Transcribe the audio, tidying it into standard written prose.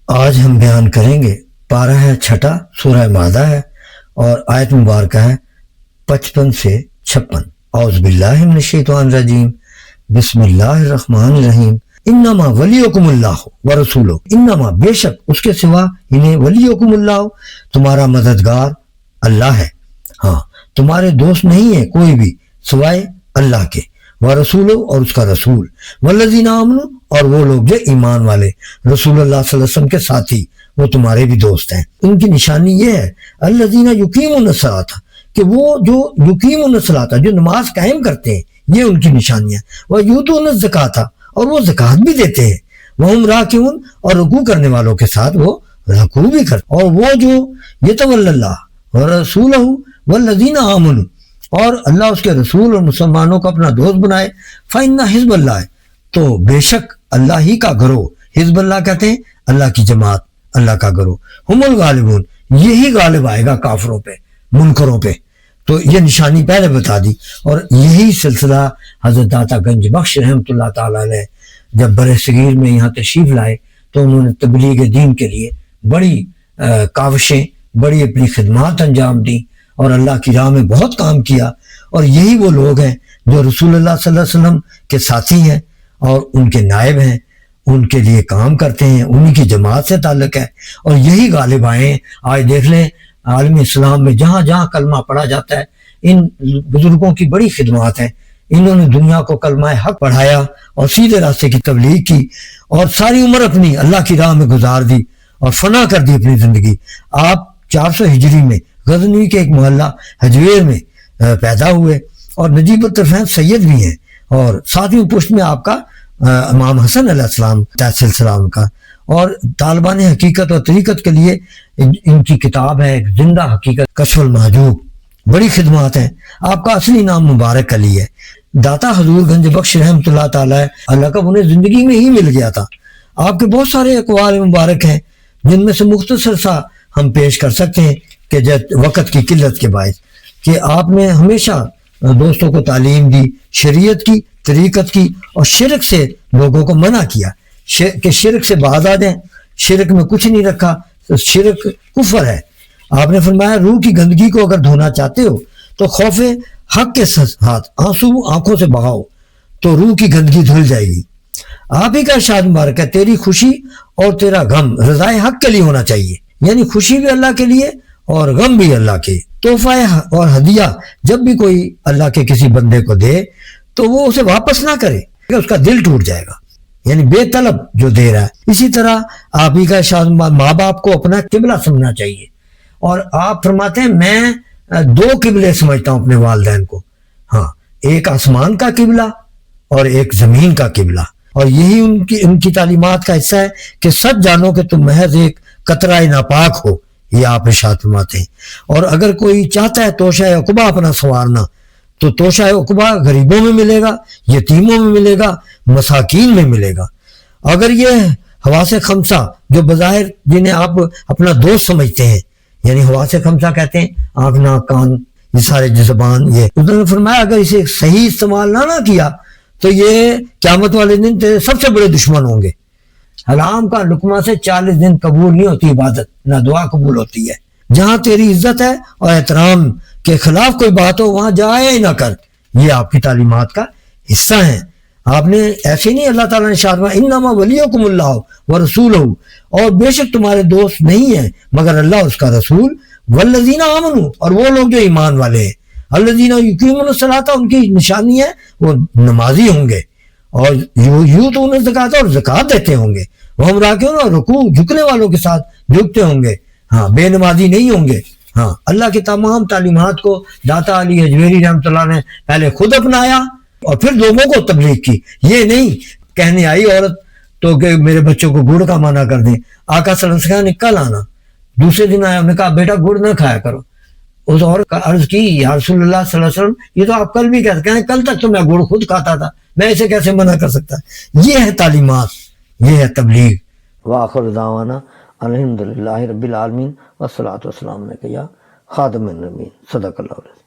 آج ہم بیان کریں گے پارہ ہے 6 سورہ مائدہ ہے اور آیت مبارکہ ہے 55 سے 56۔ اعوذ باللہ من الشیطان الرجیم، بسم اللہ الرحمن الرحیم۔ انما ولیکم اللہ ورسولہ، انما بے شک اس کے سوا انہیں ولیکم اللہ تمہارا مددگار اللہ ہے، ہاں تمہارے دوست نہیں ہے کوئی بھی سوائے اللہ کے، ورسولہ اور اس کا رسول، والذین آمنوا اور وہ لوگ جو ایمان والے، رسول اللہ صلی اللہ علیہ وسلم کے ساتھی، وہ تمہارے بھی دوست ہیں۔ ان کی نشانی یہ ہے الذین یقیمون الصلاۃ، کہ وہ جو یقیمون الصلاۃ جو نماز قائم کرتے ہیں، یہ ان کی نشانی ہے، ویؤتون الزکاۃ اور وہ زکوٰۃ بھی دیتے ہیں، وہم راکعون اور رکوع کرنے والوں کے ساتھ وہ رکوع بھی کرتے، اور وہ جو یتولی اللہ ورسولہ والذین آمنوا اور اللہ اس کے رسول اور مسلمانوں کو اپنا دوست بنائے، فإن حزب اللہ، تو بے شک اللہ ہی کا گروہ، حزب اللہ کہتے ہیں اللہ کی جماعت، اللہ کا گروہ، ہم الغالبون، یہی غالب آئے گا کافروں پہ، منکروں پہ۔ تو یہ نشانی پہلے بتا دی، اور یہی سلسلہ حضرت داتا گنج بخش رحمۃ اللہ تعالیٰ علیہ جب برِ صغیر میں یہاں تشریف لائے تو انہوں نے تبلیغ دین کے لیے بڑی کاوشیں، بڑی اپنی خدمات انجام دیں اور اللہ کی راہ میں بہت کام کیا، اور یہی وہ لوگ ہیں جو رسول اللہ صلی اللہ علیہ وسلم کے ساتھی ہیں اور ان کے نائب ہیں، ان کے لیے کام کرتے ہیں، انہی کی جماعت سے تعلق ہے، اور یہی غالب آئے ہیں۔ آج دیکھ لیں عالم اسلام میں جہاں جہاں کلمہ پڑھا جاتا ہے، ان بزرگوں کی بڑی خدمات ہیں، انہوں نے دنیا کو کلمہ حق پڑھایا اور سیدھے راستے کی تبلیغ کی، اور ساری عمر اپنی اللہ کی راہ میں گزار دی اور فنا کر دی اپنی زندگی۔ آپ 400 ہجری میں غزنوی کے ایک محلہ حجویر میں پیدا ہوئے، اور نجیب الطرفین سید بھی ہیں، اور ساتویں پشت میں آپ کا امام حسن علیہ السلام سلسلہ ان کا، اور طالبان حقیقت اور طریقت کے لیے ان کی کتاب ہے ایک زندہ حقیقت کشف المحجوب، بڑی خدمات ہیں۔ آپ کا اصلی نام مبارک علی ہے۔ داتا حضور گنج بخش رحمۃ اللہ تعالیٰ اللہ کا انہیں زندگی میں ہی مل گیا تھا۔ آپ کے بہت سارے اقوال مبارک ہیں جن میں سے مختصر سا ہم پیش کر سکتے ہیں کہ وقت کی قلت کے باعث، کہ آپ نے ہمیشہ دوستوں کو تعلیم دی شریعت کی، طریقت کی، اور شرک سے لوگوں کو منع کیا کہ شرک سے باز آ جائیں، شرک میں کچھ نہیں رکھا، شرک کفر ہے۔ آپ نے فرمایا روح کی گندگی کو اگر دھونا چاہتے ہو تو خوف حق کے ساتھ آنسو آنکھوں سے بہاؤ تو روح کی گندگی دھل جائے گی۔ آپ ہی کا ارشاد مبارک ہے تیری خوشی اور تیرا غم رضائے حق کے لیے ہونا چاہیے، یعنی خوشی بھی اللہ کے لیے اور غم بھی اللہ کے۔ تحفہ اور ہدیہ جب بھی کوئی اللہ کے کسی بندے کو دے تو وہ اسے واپس نہ کرے، اس کا دل ٹوٹ جائے گا، یعنی بے طلب جو دے رہا ہے۔ اسی طرح آپ ہی کا ارشاد ماں باپ کو اپنا قبلہ سمجھنا چاہیے، اور آپ فرماتے ہیں میں 2 قبلے سمجھتا ہوں اپنے والدین کو، ہاں ایک آسمان کا قبلہ اور ایک زمین کا قبلہ، اور یہی ان کی تعلیمات کا حصہ ہے کہ سچ جانو کہ تم محض ایک قطرہ ناپاک ہو، یہ آپ ارشاد فرماتے ہیں۔ اور اگر کوئی چاہتا ہے توشہ عقبہ اپنا سنوارنا تو توشہ عقبہ غریبوں میں ملے گا، یتیموں میں ملے گا، مساکین میں ملے گا۔ اگر یہ حواس خمسہ جو بظاہر جنہیں آپ اپنا دوست سمجھتے ہیں، یعنی حواس خمسہ کہتے ہیں آنکھ ناک کان یہ سارے زبان، یہ انہوں نے فرمایا اگر اسے صحیح استعمال نہ کیا تو یہ قیامت والے دن تیرے سب سے بڑے دشمن ہوں گے۔ حرام کا لقمہ سے 40 دن قبول نہیں ہوتی عبادت، نہ دعا قبول ہوتی ہے۔ جہاں تیری عزت ہے اور احترام کے خلاف کوئی بات ہو وہاں جایا ہی نہ کر، یہ آپ کی تعلیمات کا حصہ ہیں۔ آپ نے ایسے نہیں، اللہ تعالیٰ نے ارشاد فرمایا انما ولیکم اللہ ورسولہ، اور بے شک تمہارے دوست نہیں ہیں مگر اللہ اس کا رسول، والذین آمنوا اور وہ لوگ جو ایمان والے ہیں، الذین یقیمون الصلاۃ ان کی نشانی ہے وہ نمازی ہوں گے، اور یؤتون الزکاۃ اور زکوٰۃ دیتے ہوں گے، وہم راکعون اور رکوع جھکنے والوں کے ساتھ جھکتے ہوں گے، ہاں بے نمازی نہیں ہوں گے۔ ہاں اللہ کی تمام تعلیمات کو داتا علی حجویری رحمۃ اللہ نے پہلے خود اپنایا اور پھر لوگوں کو تبلیغ کی۔ یہ نہیں کہنے آئی عورت تو کہ میرے بچوں کو گڑ کا منع کر دیں، آقا صلی اللہ علیہ وسلم نے کل آنا، دوسرے دن آیا، انہوں نے کہا بیٹا گڑ نہ کھایا کرو۔ اس عورت کا عرض کی یا رسول اللہ صلی اللہ علیہ وسلم یہ تو آپ کل بھی کہتے ہیں، کل تک تو میں گڑ خود کھاتا تھا، میں اسے کیسے منع کر سکتا؟ یہ ہے تعلیمات، یہ ہے تبلیغ۔ وآخر دعوانا الحمدللہ رب العالمین والصلاۃ والسلام علیک یا خاتم النبیین، صدق اللہ علیہ۔